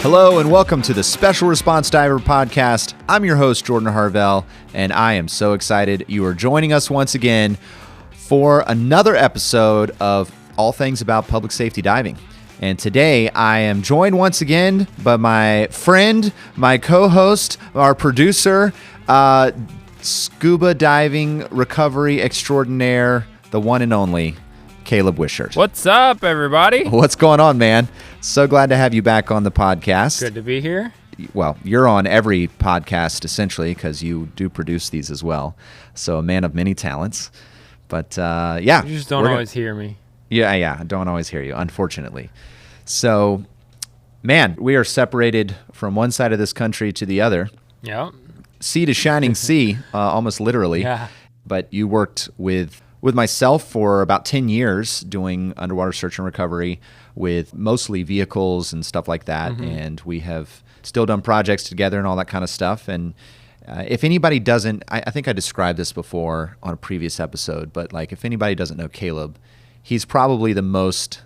Hello and welcome to the Special Response Diver Podcast. I'm your host, Jordan Harvell, and I am so excited you are joining us once again for another episode of All Things About Public Safety Diving. And today I am joined once again by my friend, my co-host, our producer, scuba diving recovery extraordinaire, the one and only Caleb Wishart. What's up, everybody? What's going on, man? So glad to have you back on the podcast. Good to be here. Well, you're on every podcast, essentially, because you do produce these as well. So a man of many talents. But, yeah. You just don't always hear me. Yeah, I don't always hear you, unfortunately. So, man, we are separated from one side of this country to the other. Yeah. Sea to shining sea, almost literally. Yeah. But you worked with myself for about 10 years doing underwater search and recovery with mostly vehicles and stuff like that. Mm-hmm. And we have still done projects together and all that kind of stuff. And if anybody doesn't, I think I described this before on a previous episode, but like if anybody doesn't know Caleb, he's probably the most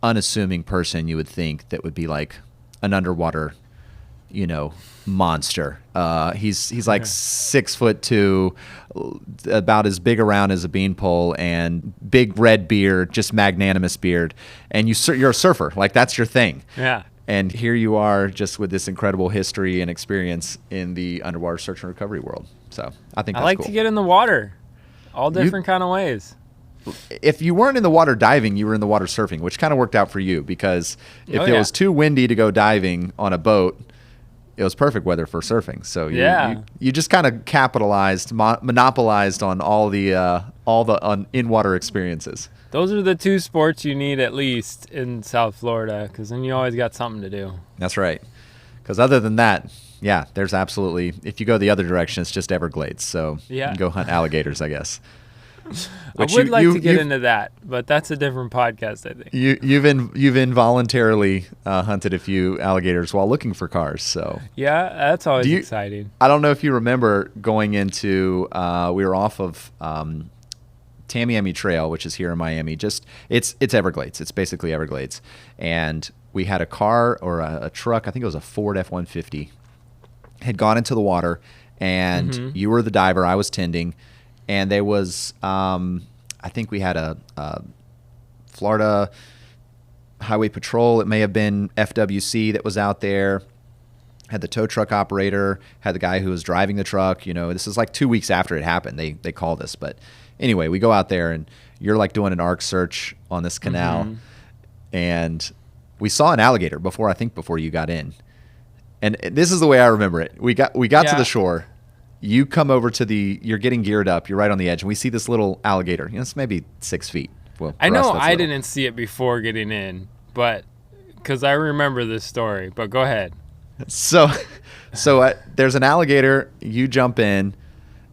unassuming person you would think that would be like an underwater, monster. He's like 6'2", about as big around as a beanpole, and big red beard, just magnanimous beard. And you're a surfer, like that's your thing. Yeah. And here you are, just with this incredible history and experience in the underwater search and recovery world. So I think that's I like cool. to get in the water, all different kind of ways. If you weren't in the water diving, you were in the water surfing, which kind of worked out for you because if it was too windy to go diving on a boat, it was perfect weather for surfing. So you just kind of capitalized, monopolized on all the in-water experiences. Those are the two sports you need at least in South Florida, because then you always got something to do. That's right. Because other than that, yeah, there's absolutely, if you go the other direction, it's just Everglades. So you can go hunt alligators, I guess. I would like to get into that, but that's a different podcast, I think. You've involuntarily hunted a few alligators while looking for cars, so yeah, that's always exciting. I don't know if you remember going into we were off of Tamiami Trail, which is here in Miami. It's Everglades. It's basically Everglades, and we had a car or a truck. I think it was a Ford F-150. Had gone into the water, and you were the diver. I was tending. And there was, I think we had a Florida Highway Patrol. It may have been FWC that was out there. Had the tow truck operator, had the guy who was driving the truck. This is like 2 weeks after it happened. They called us. But anyway, we go out there, and you're like doing an arc search on this canal. And we saw an alligator before you got in. And this is the way I remember it. We got to the shore. You come over you're getting geared up. You're right on the edge. And we see this little alligator. It's maybe 6 feet. Well, I know I didn't see it before getting in, but because I remember this story. But go ahead. So there's an alligator. You jump in,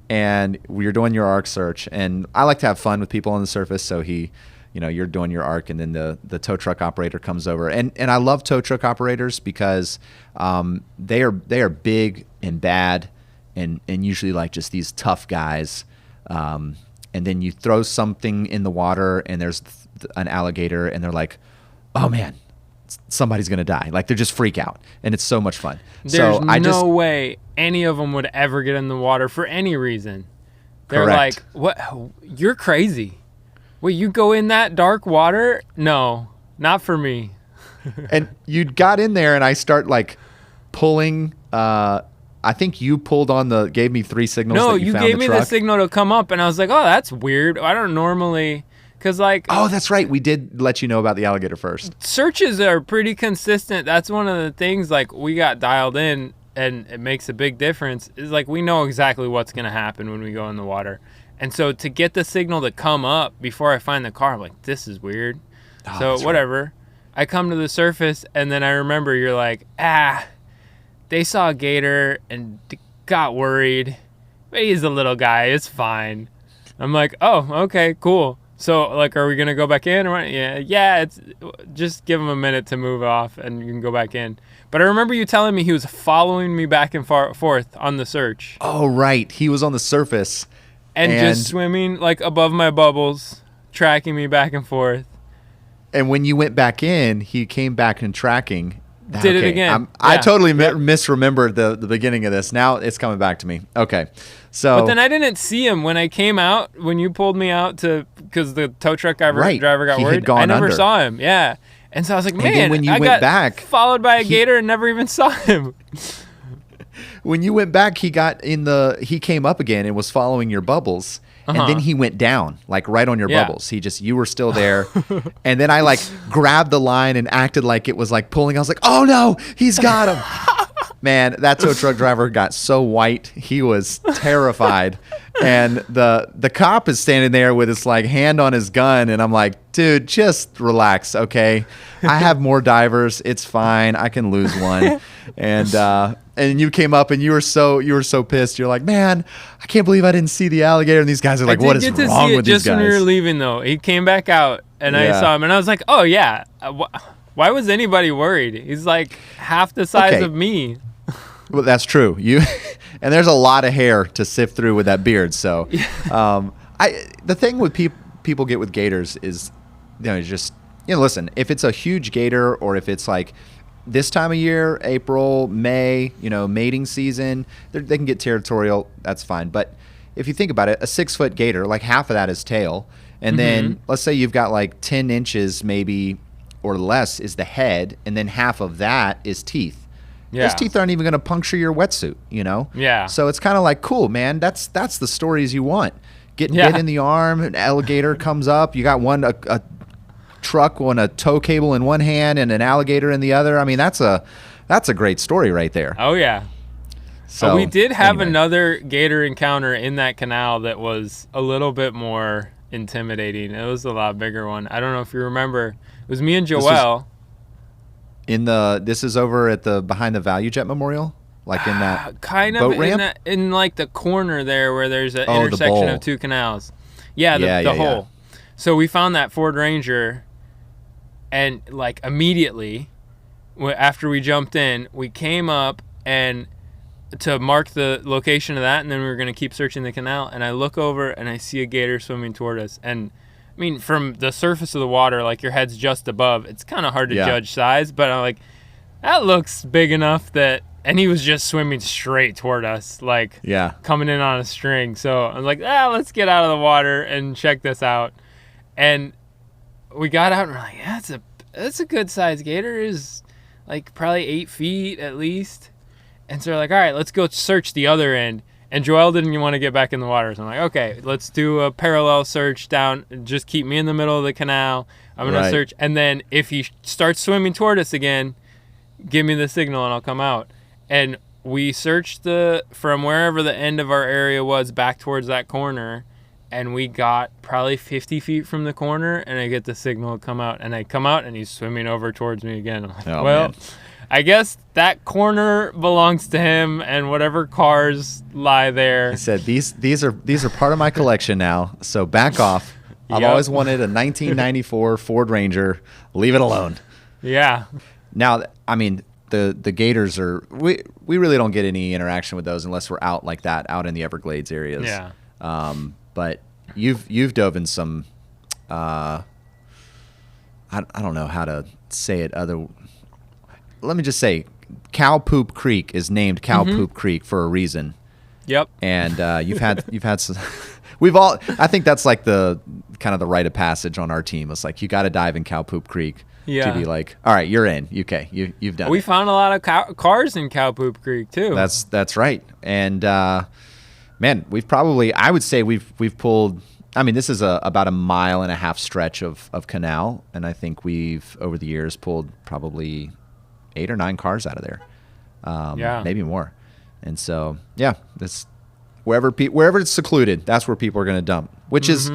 and you're doing your arc search. And I like to have fun with people on the surface. So you're doing your arc, and then the tow truck operator comes over. And I love tow truck operators because they are big and bad. And usually like just these tough guys. And then you throw something in the water and there's an alligator and they're like, oh man, somebody's going to die. Like they just freak out. And it's so much fun. There's no way any of them would ever get in the water for any reason. They're correct. Like, what? You're crazy. Wait, you go in that dark water? No, not for me. And you got in there and I start like pulling, I think you gave me 3 signals. No, that you found gave the me truck. the signal to come up, and I was like, oh, that's weird. I don't normally, because like. Oh, that's right. We did let you know about the alligator first. Searches are pretty consistent. That's one of the things like we got dialed in, and it makes a big difference. Is like we know exactly what's going to happen when we go in the water. And so to get the signal to come up before I find the car, I'm like, this is weird. So whatever. Right. I come to the surface, and then I remember you're like, they saw a gator and got worried. But he's a little guy. It's fine. I'm like, oh, okay, cool. So, like, are we going to go back in? Or yeah, it's just give him a minute to move off and you can go back in. But I remember you telling me he was following me back and forth on the search. Oh, right. He was on the surface. And just swimming, like, above my bubbles, tracking me back and forth. And when you went back in, he came back and tracking Did it again. I totally misremembered the beginning of this. Now it's coming back to me. Okay. So, but then I didn't see him when I came out, when you pulled me out because the tow truck driver got he worried. Had gone I never under. saw him. Yeah. And so I was like, man, and then when you I went got back, followed by a gator and never even saw him. When you went back, he came up again and was following your bubbles. And then he went down, like right on your bubbles. You were still there. And then I like grabbed the line and acted like it was like pulling. I was like, oh no, he's got him. Man, that tow truck driver got so white. He was terrified. And the cop is standing there with his like hand on his gun. And I'm like, dude, just relax. Okay. I have more divers. It's fine. I can lose one. And you came up and you were so pissed. You're like, man, I can't believe I didn't see the alligator. And these guys are like, what is wrong with these guys? Just when we were leaving though, he came back out and I saw him and I was like, oh yeah. Why was anybody worried? He's like half the size of me. Well, that's true. And there's a lot of hair to sift through with that beard. So, the thing with people get with gators is, listen, if it's a huge gator or if it's like this time of year, April, May, mating season, they can get territorial. That's fine. But if you think about it, a 6-foot gator, like half of that is tail. And then let's say you've got like 10 inches maybe or less is the head. And then half of that is teeth. Yeah. Those teeth aren't even going to puncture your wetsuit, Yeah. So it's kind of like, cool, man. That's the stories you want. Getting bit in the arm, an alligator comes up. You got a truck on a tow cable in one hand and an alligator in the other. I mean, that's a great story right there. Oh yeah. So we did have another gator encounter in that canal that was a little bit more intimidating. It was a lot bigger one. I don't know if you remember. It was me and Joelle. This is over at behind the Value Jet Memorial, like in that kind of boat ramp? in like the corner there where there's an intersection of two canals. Yeah, the hole. Yeah. So we found that Ford Ranger, and like immediately after we jumped in, we came up and to mark the location of that, and then we were going to keep searching the canal. And I look over and I see a gator swimming toward us, and I mean, from the surface of the water, like your head's just above, it's kind of hard to judge size, but I'm like, that looks big enough that, and he was just swimming straight toward us, like coming in on a string. So I was like, let's get out of the water and check this out. And we got out and we're like, that's a good sized gator. Is like probably 8 feet at least. And so we're like, all right, let's go search the other end. And Joelle didn't want to get back in the water. So I'm like, okay, let's do a parallel search down. Just keep me in the middle of the canal. I'm going to search. And then if he starts swimming toward us again, give me the signal and I'll come out. And we searched from wherever the end of our area was back towards that corner. And we got probably 50 feet from the corner. And I get the signal to come out. And I come out and he's swimming over towards me again. I'm like, man. I guess that corner belongs to him, and whatever cars lie there. He said, "These are part of my collection now. So back off. I've always wanted a 1994 Ford Ranger. Leave it alone." Yeah. Now, I mean, the Gators are we really don't get any interaction with those unless we're out like that, out in the Everglades areas. Yeah. But you've dove in some. I don't know how to say it other. Let me just say, Cow Poop Creek is named Cow Poop Creek for a reason. Yep. And you've had some, I think that's like the kind of the rite of passage on our team. It's like, you got to dive in Cow Poop Creek to be like, all right, you're in. Okay. You've done it. We found a lot of cars in Cow Poop Creek too. That's right. And, man, I would say we've pulled, I mean, this is about a 1.5 mile stretch of canal. And I think we've, over the years, pulled probably 8 or 9 cars out of there, maybe more. And so, this wherever it's secluded, that's where people are going to dump. Which is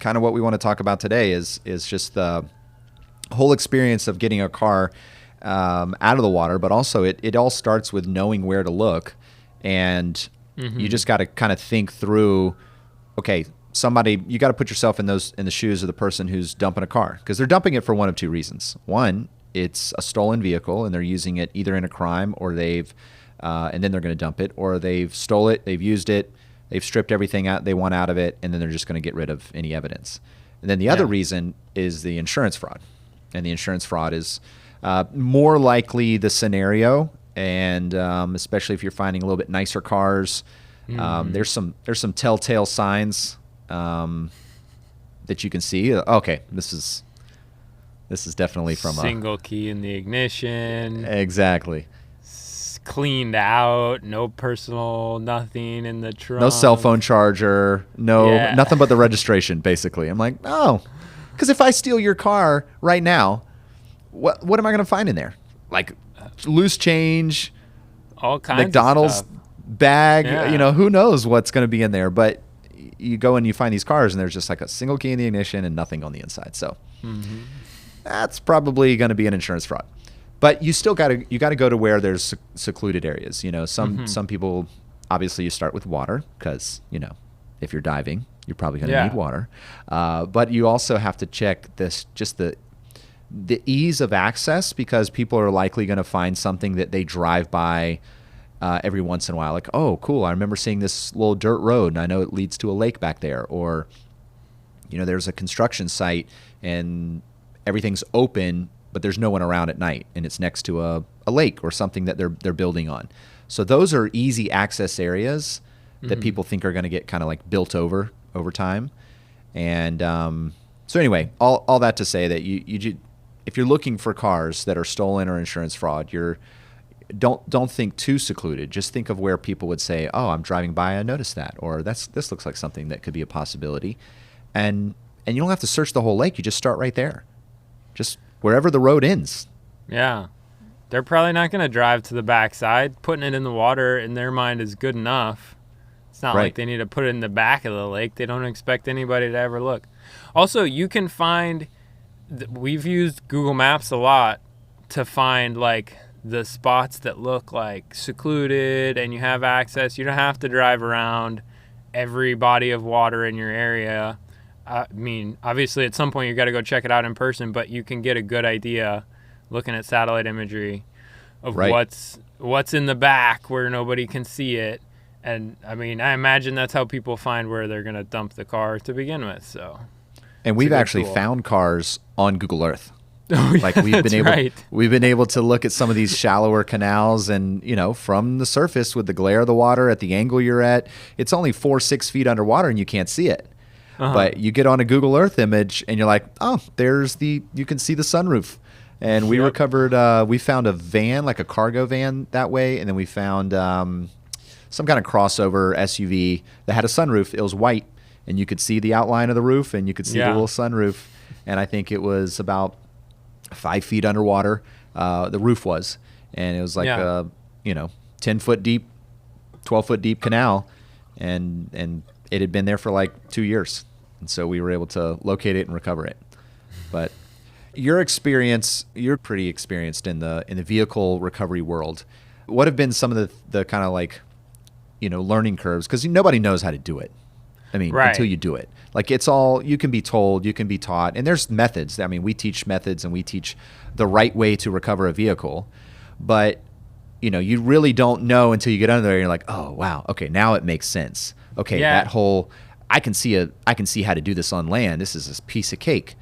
kind of what we want to talk about today. Is just the whole experience of getting a car out of the water, but also it all starts with knowing where to look, and you just got to kind of think through. Okay, you got to put yourself in the shoes of the person who's dumping a car, because they're dumping it for one of two reasons. One, it's a stolen vehicle and they're using it either in a crime, or they've and then they're going to dump it, or they've stole it, they've used it, they've stripped everything out they want out of it, and then they're just going to get rid of any evidence. And then the other reason is the insurance fraud. And the insurance fraud is More likely the scenario, and especially if you're finding a little bit nicer cars, there's some telltale signs that you can see. Okay, this is definitely from single key in the ignition. Exactly. Cleaned out, no personal nothing in the trunk. No cell phone charger, nothing but the registration, basically. I'm like, oh, because if I steal your car right now, what am I going to find in there? Like loose change, all kinds McDonald's of stuff. bag, Yeah. who knows what's going to be in there. But you go and you find these cars and there's just like a single key in the ignition and nothing on the inside. So that's probably going to be an insurance fraud. But you still got to go to where there's secluded areas. Some people, obviously you start with water because, if you're diving, you're probably going to need water. But you also have to check the ease of access, because people are likely going to find something that they drive by every once in a while. Like, oh, cool, I remember seeing this little dirt road and I know it leads to a lake back there. Or, there's a construction site and everything's open, but there's no one around at night, and it's next to a lake or something that they're building on. So those are easy access areas that people think are going to get kind of like built over time. And so anyway, all that to say that you if you're looking for cars that are stolen or insurance fraud, don't think too secluded. Just think of where people would say, "Oh, I'm driving by, I noticed that," or this looks like something that could be a possibility. And you don't have to search the whole lake. You just start right there. Just wherever the road ends. Yeah. They're probably not going to drive to the backside. Putting it in the water in their mind is good enough. It's not like they need to put it in the back of the lake. They don't expect anybody to ever look. Also, you can find, we've used Google Maps a lot to find like the spots that look like secluded and you have access. You don't have to drive around every body of water in your area. I mean, obviously, at some point, you got to go check it out in person, but you can get a good idea looking at satellite imagery of what's in the back where nobody can see it. And, I mean, I imagine that's how people find where they're going to dump the car to begin with. So, and we've actually found cars on Google Earth. Like we've been able to look at some of these shallower canals, and from the surface with the glare of the water at the angle you're at, it's only 4-6 feet underwater and you can't see it. But you get on a Google Earth image and you're like, oh, you can see the sunroof. And we recovered, we found a van, like a cargo van that way. And then we found some kind of crossover SUV that had a sunroof. It was white and you could see the outline of the roof and you could see the little sunroof. And I think it was about 5 feet underwater, the roof was. And it was like a 10-foot deep, 12-foot deep canal. And it had been there for like 2 years. And so we were able to locate it and recover it. But you're pretty experienced in the vehicle recovery world. What have been some of the kind of like, learning curves? Because nobody knows how to do it. I mean, until you do it. Like it's all, you can be told, you can be taught, and there's methods. I mean, we teach methods and we teach the right way to recover a vehicle. But, you really don't know until you get under there and you're like, oh, wow, okay, now it makes sense. Okay, that whole, I can see how to do this on land. This is a piece of cake.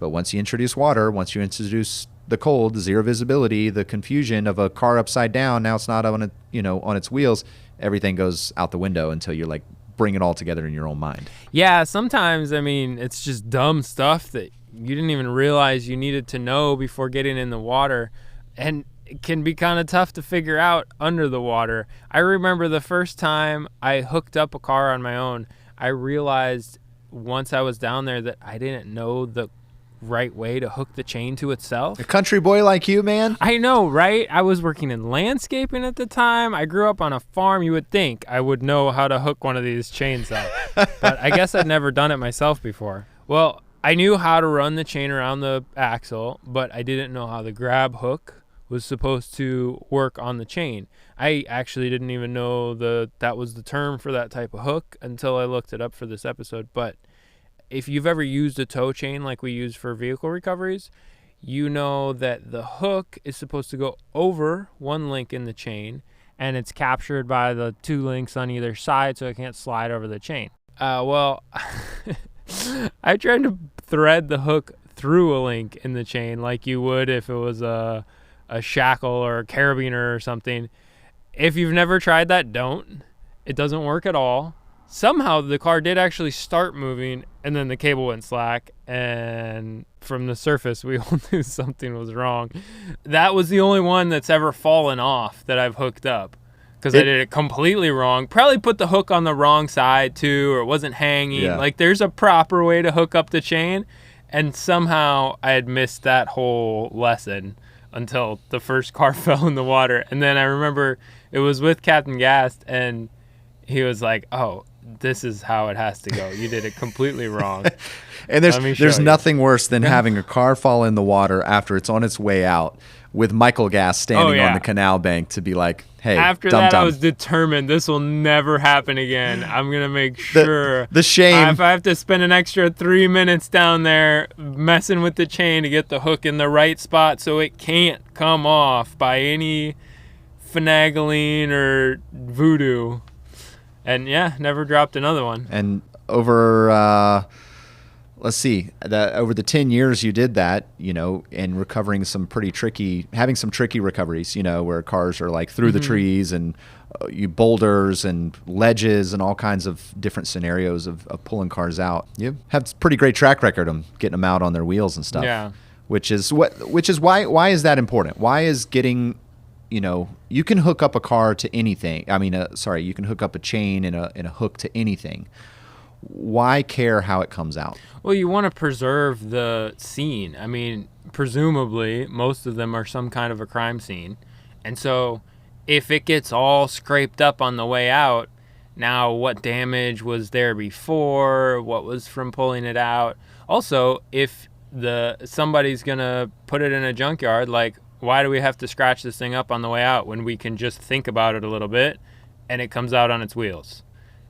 But once you introduce water, once you introduce the cold, the zero visibility, the confusion of a car upside down, now it's not on on its wheels, everything goes out the window until you're like bring it all together in your own mind. Yeah, sometimes, I mean, it's just dumb stuff that you didn't even realize you needed to know before getting in the water. And it can be kind of tough to figure out under the water. I remember the first time I hooked up a car on my own, I realized once I was down there that I didn't know the right way to hook the chain to itself. A country boy like you, man. I know, right? I was working in landscaping at the time. I grew up on a farm. You would think I would know how to hook one of these chains up. But I guess I'd never done it myself before. Well, I knew how to run the chain around the axle, but I didn't know how the grab hook was supposed to work on the chain. I actually didn't even know that was the term for that type of hook until I looked it up for this episode. But if you've ever used a tow chain like we use for vehicle recoveries, you know that the hook is supposed to go over one link in the chain, and it's captured by the two links on either side so it can't slide over the chain. Well, I tried to thread the hook through a link in the chain like you would if it was a shackle or a carabiner or something. If you've never tried that, don't. It doesn't work at all. Somehow the car did actually start moving, and then the cable went slack, and from the surface we all knew something was wrong. That was the only one that's ever fallen off that I've hooked up, because I did it completely wrong. Probably put the hook on the wrong side too, or it wasn't hanging. Yeah. Like, there's a proper way to hook up the chain, and somehow I had missed that whole lesson until the first car fell in the water. And then I remember it was with Captain Gast, and he was like, "Oh, this is how it has to go. You did it completely wrong." And there's nothing worse than having a car fall in the water after it's on its way out with Michael Gass standing on the canal bank to be like, "Hey, after that, I was determined this will never happen again. I'm going to make sure the shame. If I have to spend an extra 3 minutes down there messing with the chain to get the hook in the right spot so it can't come off by any finagling or voodoo." And yeah, never dropped another one. And over, let's see, over the 10 years you did that, and recovering having some tricky recoveries, where cars are like through the trees and you boulders and ledges and all kinds of different scenarios of pulling cars out. You have a pretty great track record of getting them out on their wheels and stuff. Yeah. Which is why is that important? Why is getting, you can hook up a car to anything. I mean, you can hook up a chain and a hook to anything. Why care how it comes out? Well, you want to preserve the scene. I mean, presumably, most of them are some kind of a crime scene. And so if it gets all scraped up on the way out, now what damage was there before? What was from pulling it out? Also, if somebody's going to put it in a junkyard, like, why do we have to scratch this thing up on the way out when we can just think about it a little bit and it comes out on its wheels?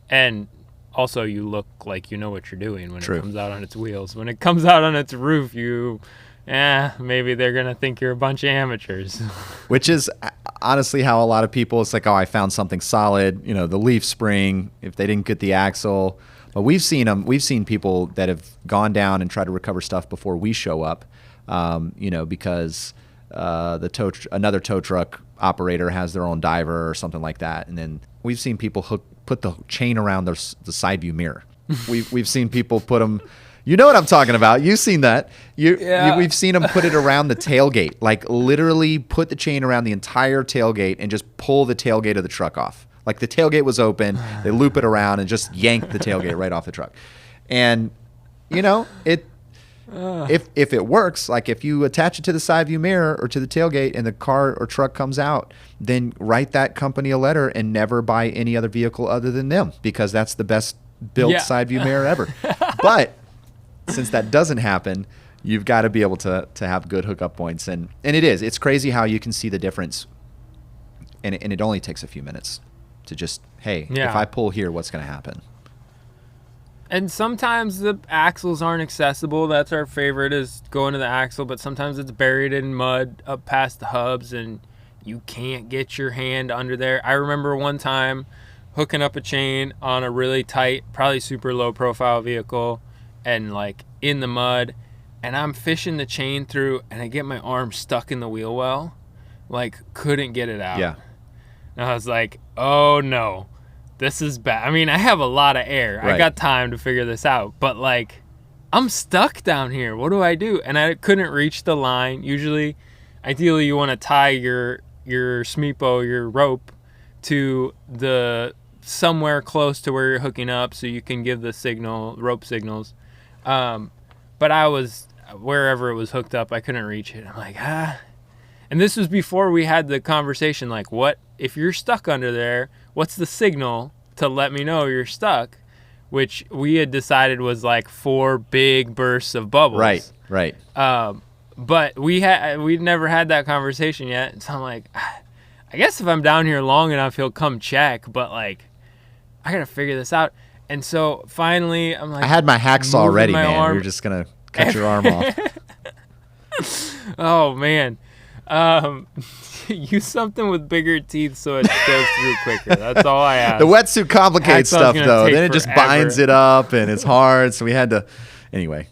And also, you look like you know what you're doing when it comes out on its wheels. When it comes out on its roof, maybe they're going to think you're a bunch of amateurs. Which is honestly how a lot of people, it's like, oh, I found something solid, the leaf spring, if they didn't get the axle. But we've seen people that have gone down and tried to recover stuff before we show up, because another tow truck operator has their own diver or something like that. And then we've seen people put the chain around the side view mirror. We've seen people put them, you know what I'm talking about. You've seen that. We've seen them put it around the tailgate, like literally put the chain around the entire tailgate and just pull the tailgate of the truck off. Like the tailgate was open, they loop it around and just yank the tailgate right off the truck. And if it works, like if you attach it to the side view mirror or to the tailgate and the car or truck comes out, then write that company a letter and never buy any other vehicle other than them, because that's the best built side view mirror ever. But since that doesn't happen, you've got to be able to have good hookup points. And it's crazy how you can see the difference. And it only takes a few minutes to just, hey, if I pull here, what's going to happen? And sometimes the axles aren't accessible. That's our favorite, is going to the axle. But sometimes it's buried in mud up past the hubs and you can't get your hand under there. I remember one time hooking up a chain on a really tight, probably super low profile vehicle and like in the mud. And I'm fishing the chain through and I get my arm stuck in the wheel well. Like, couldn't get it out. Yeah. And I was like, oh no. This is bad. I mean, I have a lot of air. Right. I got time to figure this out. But, like, I'm stuck down here. What do I do? And I couldn't reach the line. Ideally, you want to tie your SMEPO, your rope, to somewhere close to where you're hooking up so you can give the rope signals. But I was, wherever it was hooked up, I couldn't reach it. I'm like, And this was before we had the conversation, like, what if you're stuck under there? What's the signal to let me know you're stuck? Which we had decided was like 4 big bursts of bubbles. Right. But we'd never had that conversation yet. So I'm like, I guess if I'm down here long enough, he'll come check. But like, I gotta figure this out. And so finally, I'm like, I had my hacksaw ready, man. You're just gonna cut your arm off. Oh man. Use something with bigger teeth so it goes through quicker. That's all I ask. The wetsuit complicates stuff, though. Then it just binds it up, and it's hard. So we had to, anyway.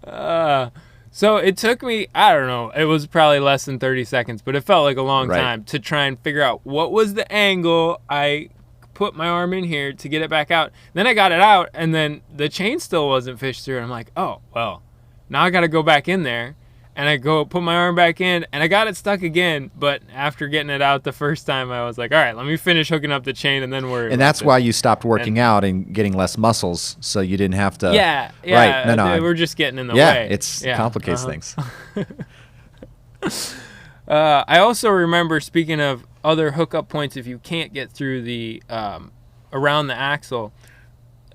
So it took me, I don't know, it was probably less than 30 seconds, but it felt like a long Right. time to try and figure out what was the angle. I put my arm in here to get it back out. Then I got it out, and then the chain still wasn't fished through. And I'm like, oh, well, now I got to go back in there. And I go put my arm back in, and I got it stuck again. But after getting it out the first time, I was like, all right, let me finish hooking up the chain and then worry. And that's why you stopped working out and getting less muscles, so you didn't have to. Yeah. Right. No. We're just getting in the Yeah, way. it complicates things. I also remember, speaking of other hookup points, if you can't get through the around the axle,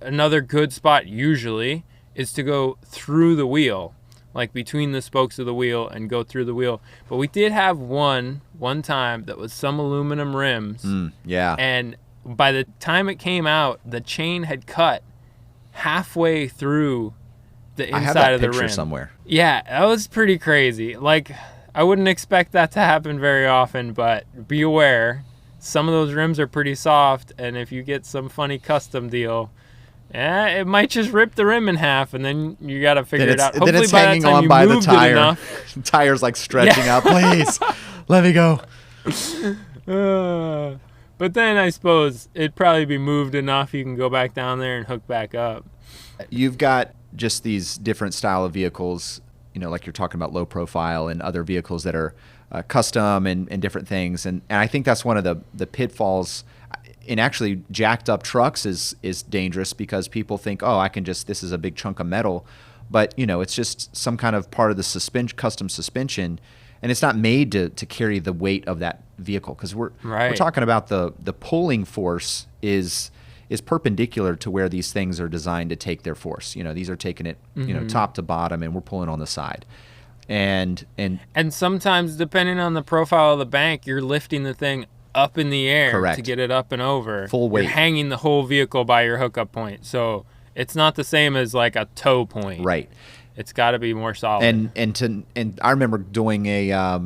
another good spot usually is to go through the wheel, like between the spokes of the wheel, and go through the wheel. But we did have one time that was some aluminum rims. Yeah. And by the time it came out, the chain had cut halfway through the inside I have that of the picture rim. somewhere. Yeah, that was pretty crazy. Like, I wouldn't expect that to happen very often, but be aware, some of those rims are pretty soft, and if you get some funny custom deal, it might just rip the rim in half, and then you got to figure it out. Then it's by hanging that time on you by the moved it tire. enough. Tire's like stretching out. Please, let me go. But then I suppose it'd probably be moved enough you can go back down there and hook back up. You've got just these different style of vehicles, like you're talking about low profile and other vehicles that are custom and different things. And I think that's one of the pitfalls in actually jacked up trucks is dangerous, because people think, oh, this is a big chunk of metal. But, it's just some kind of part of the custom suspension. And it's not made to carry the weight of that vehicle, because we're talking about the pulling force is perpendicular to where these things are designed to take their force. These are taking it, top to bottom, and we're pulling on the side. And sometimes, depending on the profile of the bank, you're lifting the thing up in the air to get it up and over. Full weight. You're hanging the whole vehicle by your hookup point. So it's not the same as like a tow point. Right. It's got to be more solid. And I remember doing a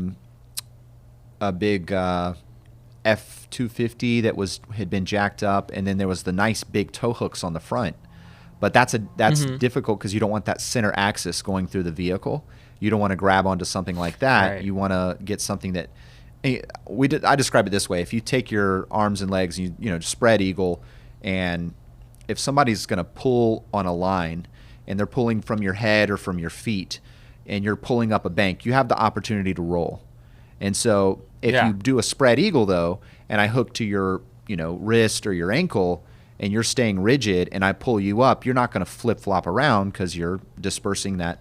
big F-250 that had been jacked up, and then there was the nice big tow hooks on the front. But that's difficult, because you don't want that center axis going through the vehicle. You don't want to grab onto something like that. Right. You want to get something that I describe it this way: if you take your arms and legs, you spread eagle, and if somebody's going to pull on a line, and they're pulling from your head or from your feet, and you're pulling up a bank, you have the opportunity to roll. And so if you do a spread eagle, though, and I hook to your wrist or your ankle, and you're staying rigid, and I pull you up, you're not going to flip-flop around, because you're dispersing that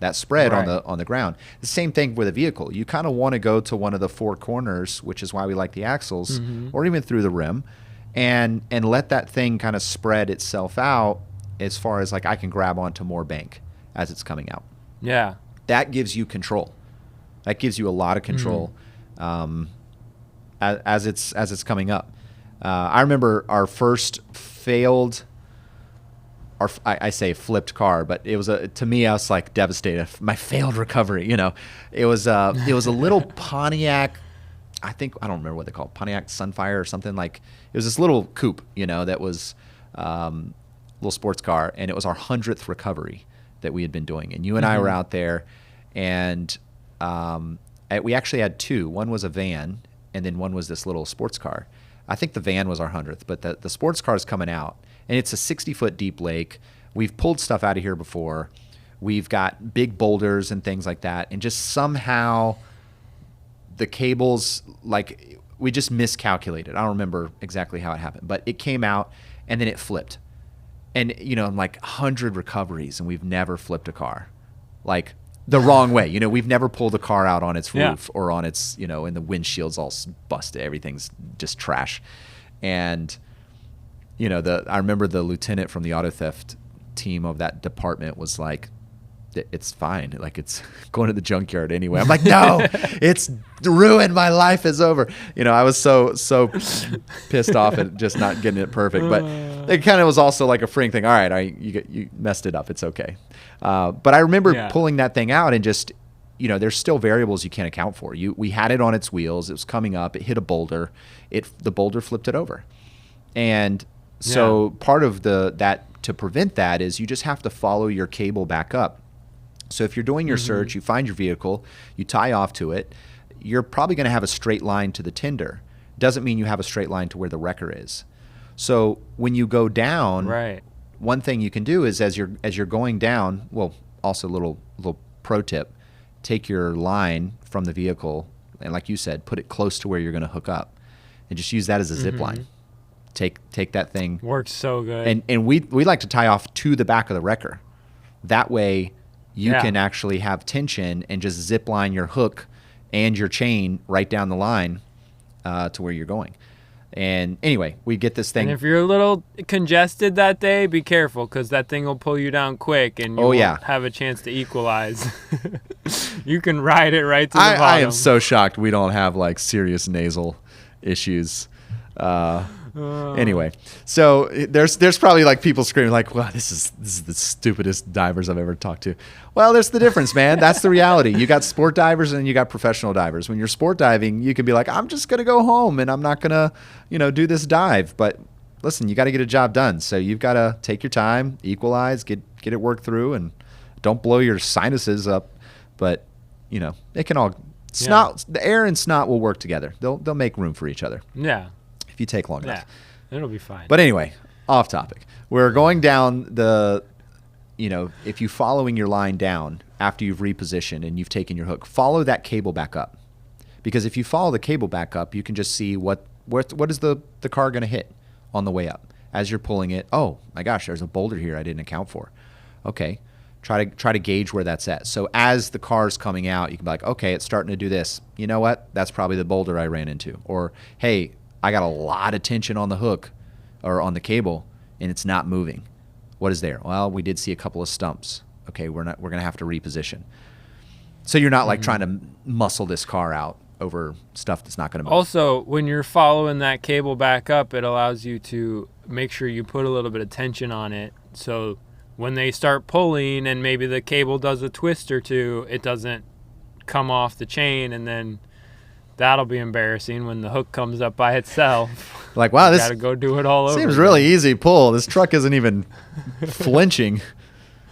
that spread on the ground. The same thing with a vehicle. You kind of want to go to one of the four corners, which is why we like the axles, or even through the rim, and let that thing kind of spread itself out, as far as like I can grab onto more bank as it's coming out. Yeah. That gives you control. That gives you a lot of control as it's coming up. I remember our first failed, I say flipped car, but it was to me, I was like devastated. My failed recovery, it was a little Pontiac. I don't remember what they call it, Pontiac Sunfire or something. Like, it was this little coupe, that was little sports car, and it was our 100th recovery that we had been doing. And you and I were out there, and we actually had two. One was a van, and then one was this little sports car. I think the van was our 100th, but the sports car is coming out, and it's a 60-foot deep lake. We've pulled stuff out of here before. We've got big boulders and things like that, and just somehow the cables, like, we just miscalculated. I don't remember exactly how it happened, but it came out, and then it flipped. And, I'm like 100 recoveries, and we've never flipped a car, like, the wrong way. We've never pulled a car out on its roof or on its, and the windshield's all busted. Everything's just trash. And, I remember the lieutenant from the auto theft team of that department was like, it's fine. Like, it's going to the junkyard anyway. I'm like, no, it's ruined. My life is over. I was so pissed off at just not getting it perfect. But it kind of was also like a freeing thing. All right, you messed it up. It's okay. But I remember pulling that thing out, and just, there's still variables you can't account for. We had it on its wheels. It was coming up. It hit a boulder. The boulder flipped it over. And so part of that to prevent that is you just have to follow your cable back up. So if you're doing your search, you find your vehicle, you tie off to it, you're probably going to have a straight line to the tinder. Doesn't mean you have a straight line to where the wrecker is. So when you go down, Right. one thing you can do is as you're going down, well, also a little pro tip, take your line from the vehicle and, like you said, put it close to where you're going to hook up, and just use that as a zip line. Take that thing. Works so good. And we like to tie off to the back of the wrecker. That way you can actually have tension and just zip line your hook and your chain right down the line to where you're going. And anyway, we get this thing. And if you're a little congested that day, be careful, because that thing will pull you down quick and you won't have a chance to equalize. You can ride it right to the bottom. I am so shocked we don't have like serious nasal issues. Anyway, so there's probably like people screaming like, "Wow, this is the stupidest divers I've ever talked to." Well, there's the difference, man. That's the reality. You got sport divers and you got professional divers. When you're sport diving, you can be like, "I'm just gonna go home and I'm not gonna, do this dive." But listen, you got to get a job done. So you've got to take your time, equalize, get it worked through, and don't blow your sinuses up. But it can all snot. The air and snot will work together. They'll make room for each other. Yeah. If you take long enough. It'll be fine. But anyway, off topic. We're going down if you're following your line down after you've repositioned and you've taken your hook, follow that cable back up. Because if you follow the cable back up, you can just see what is the car going to hit on the way up. As you're pulling it, oh my gosh, there's a boulder here I didn't account for. Okay. Try to gauge where that's at. So as the car's coming out, you can be like, okay, it's starting to do this. You know what? That's probably the boulder I ran into. Or, hey, I got a lot of tension on the hook or on the cable and it's not moving. What is there? Well, we did see a couple of stumps. Okay, we're going to have to reposition. So you're not like trying to muscle this car out over stuff that's not going to move. Also, when you're following that cable back up, it allows you to make sure you put a little bit of tension on it. So when they start pulling and maybe the cable does a twist or two, it doesn't come off the chain, and then that'll be embarrassing when the hook comes up by itself. Like, wow, this got to go do it all over. Seems really easy pull. This truck isn't even flinching.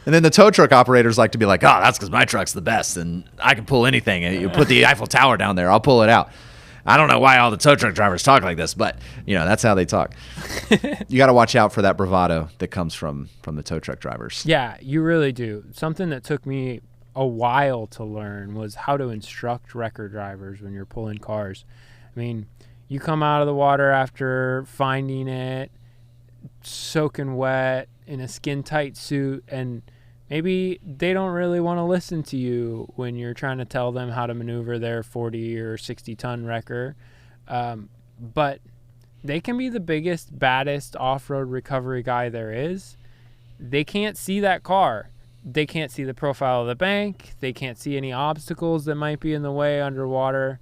And then the tow truck operators like to be like, oh, that's because my truck's the best and I can pull anything. And you put the Eiffel Tower down there, I'll pull it out. I don't know why all the tow truck drivers talk like this, but that's how they talk. You got to watch out for that bravado that comes from the tow truck drivers. Yeah, you really do. Something that took me a while to learn was how to instruct wrecker drivers when you're pulling cars. I mean, you come out of the water after finding it, soaking wet, in a skin-tight suit, and maybe they don't really want to listen to you when you're trying to tell them how to maneuver their 40 or 60-ton wrecker. But they can be the biggest, baddest off-road recovery guy there is. They can't see that car. They can't see the profile of the bank. They can't see any obstacles that might be in the way underwater.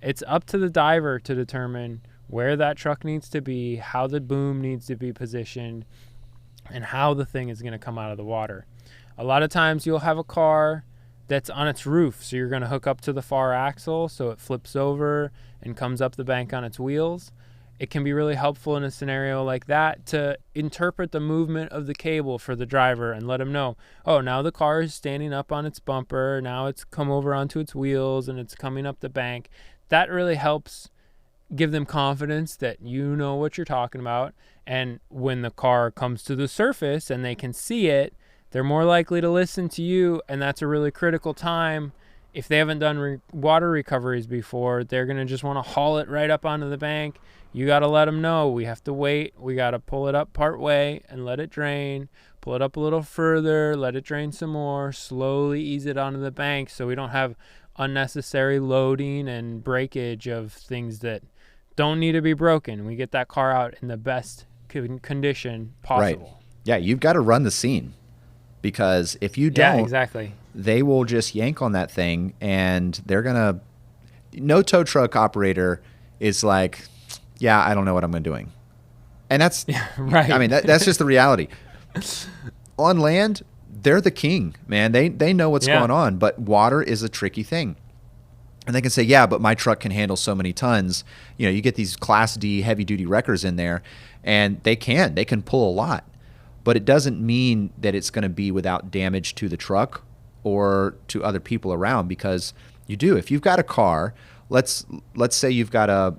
It's up to the diver to determine where that truck needs to be, how the boom needs to be positioned, and how the thing is going to come out of the water. A lot of times you'll have a car that's on its roof, so you're going to hook up to the far axle so it flips over and comes up the bank on its wheels. It can be really helpful in a scenario like that to interpret the movement of the cable for the driver and let him know, oh, now the car is standing up on its bumper, now it's come over onto its wheels and it's coming up the bank. That really helps give them confidence that you know what you're talking about. And when the car comes to the surface and they can see it, they're more likely to listen to you, and that's a really critical time. If they haven't done water recoveries before, they're going to just want to haul it right up onto the bank. You got to let them know we have to wait. We got to pull it up part way and let it drain. Pull it up a little further, let it drain some more, slowly ease it onto the bank so we don't have unnecessary loading and breakage of things that don't need to be broken. We get that car out in the best condition possible. Right. Yeah, you've got to run the scene, because if you don't, exactly, they will just yank on that thing, and they're gonna. No tow truck operator is like, yeah, I don't know what I'm doing, and that's right. I mean, that's just the reality. On land, they're the king, man. They know what's going on, but water is a tricky thing. And they can say, yeah, but my truck can handle so many tons. You get these Class D heavy-duty wreckers in there, and they can pull a lot. but it doesn't mean that it's going to be without damage to the truck or to other people around, because you do. If you've got a car, let's say you've got a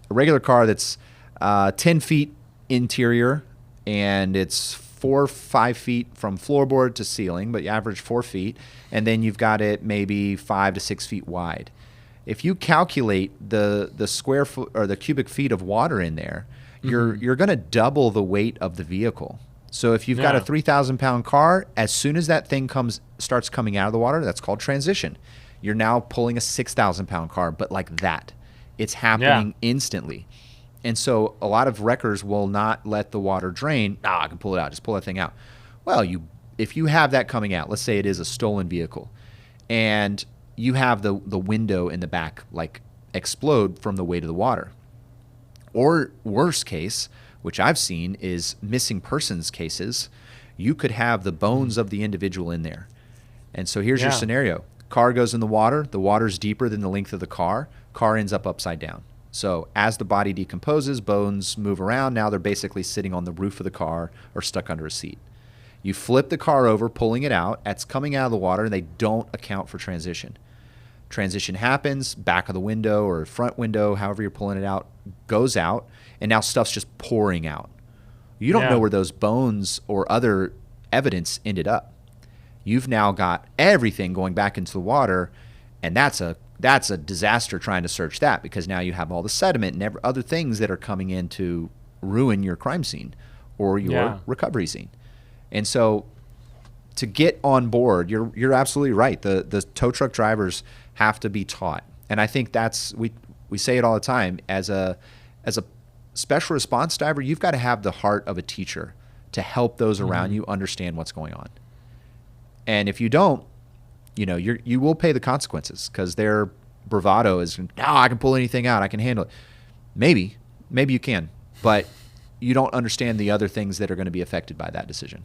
regular car that's 10 feet interior, and it's 4 or 5 feet from floorboard to ceiling, but you average 4 feet, and then you've got it maybe 5 to 6 feet wide. If you calculate the square foot or the cubic feet of water in there, you're going to double the weight of the vehicle. So if you've got a 3,000 pound car, as soon as that thing starts coming out of the water, that's called transition. You're now pulling a 6,000 pound car, but like that. It's happening instantly. And so a lot of wreckers will not let the water drain. I can pull it out. Just pull that thing out. Well, if you have that coming out, let's say it is a stolen vehicle, and you have the window in the back like explode from the weight of the water. Or worst case, which I've seen, is missing persons cases. You could have the bones of the individual in there. And so here's your scenario. Car goes in the water's deeper than the length of the car ends up upside down. So as the body decomposes, bones move around. Now they're basically sitting on the roof of the car or stuck under a seat. You flip the car over, pulling it out. It's coming out of the water, and they don't account for transition. Transition happens, back of the window or front window, however you're pulling it out, goes out, and now stuff's just pouring out. You don't know where those bones or other evidence ended up. You've now got everything going back into the water, and that's a disaster trying to search that, because now you have all the sediment and other things that are coming in to ruin your crime scene or your recovery scene. And so to get on board, you're absolutely right. The tow truck drivers have to be taught. And I think we say it all the time, as a special response diver, you've got to have the heart of a teacher to help those around you understand what's going on. And if you don't, you will pay the consequences, because their bravado is, I can pull anything out, I can handle it. Maybe you can, but you don't understand the other things that are going to be affected by that decision.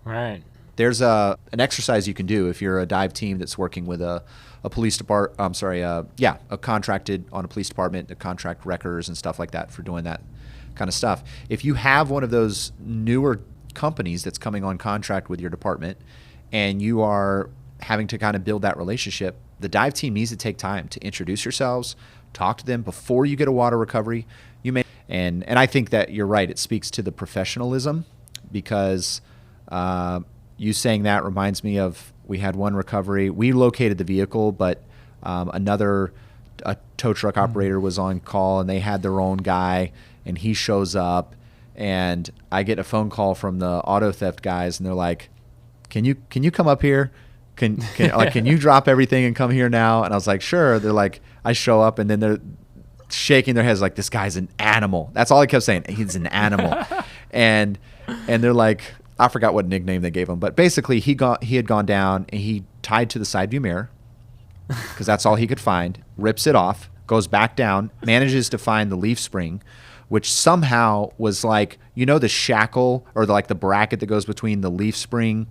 Right. There's an exercise you can do if you're a dive team that's working with a police department. A contracted on a police department, a contract wreckers and stuff like that for doing that kind of stuff. If you have one of those newer companies that's coming on contract with your department, and you are having to kind of build that relationship, the dive team needs to take time to introduce yourselves, talk to them before you get a water recovery. And I think that you're right. It speaks to the professionalism, because you saying that reminds me of, we had one recovery. We located the vehicle, but a tow truck operator was on call, and they had their own guy, and he shows up, and I get a phone call from the auto theft guys, and they're like, Can you come up here? Can you drop everything and come here now? And I was like, sure. They're like, I show up, and then they're shaking their heads like, this guy's an animal. That's all I kept saying. He's an animal. and they're like, I forgot what nickname they gave him, but basically he had gone down, and he tied to the side view mirror, because that's all he could find, rips it off, goes back down, manages to find the leaf spring, which somehow was like, the shackle or the bracket that goes between the leaf spring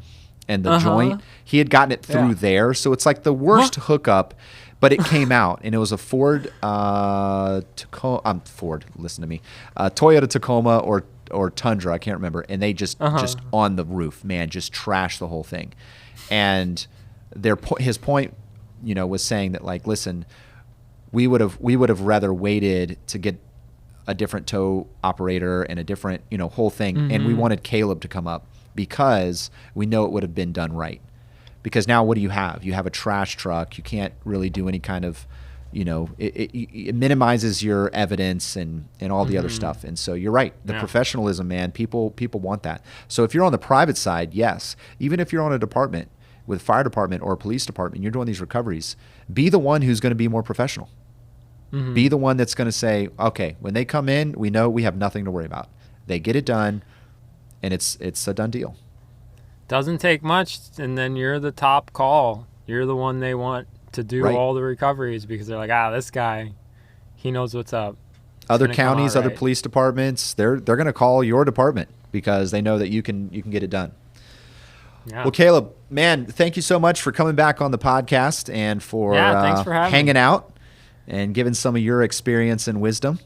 and the joint. He had gotten it through there. So it's like the worst hookup, but it came out, and it was a Ford Tacoma. Ford, listen to me. Toyota Tacoma or Tundra, I can't remember. And they just on the roof, man, just trashed the whole thing. And his point, was saying that, like, listen, we would have rather waited to get a different tow operator and a different, whole thing. And we wanted Caleb to come up, because we know it would have been done right. Because now what do you have? You have a trash truck. You can't really do any kind of, it minimizes your evidence and all the other stuff. And so you're right. The professionalism, man, people want that. So if you're on the private side, yes. Even if you're on a department with fire department or police department, you're doing these recoveries, be the one who's going to be more professional. Be the one that's going to say, okay, when they come in, we know we have nothing to worry about. They get it done, and it's a done deal. Doesn't take much, and then you're the top call. You're the one they want to do all the recoveries, because they're like, this guy, he knows what's up. Other counties, other police departments, they're going to call your department, because they know that you can get it done. Yeah. Well, Caleb, man, thank you so much for coming back on the podcast and for thanks for having hanging me. Out and giving some of your experience and wisdom.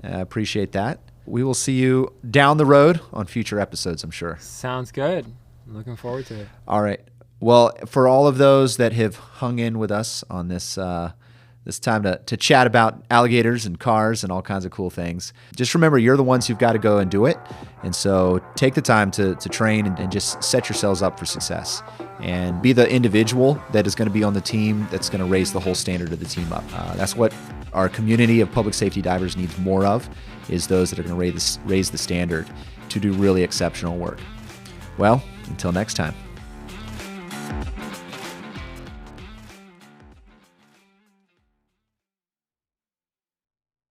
I appreciate that. we will see you down the road on future episodes, I'm sure. Sounds good. Looking forward to it. All right. Well, for all of those that have hung in with us on this this time to chat about alligators and cars and all kinds of cool things, just remember you're the ones who've got to go and do it. And so take the time to train and just set yourselves up for success. And be the individual that is going to be on the team that's going to raise the whole standard of the team up. That's what our community of public safety divers needs more of, is those that are going to raise the standard to do really exceptional work. Well, until next time.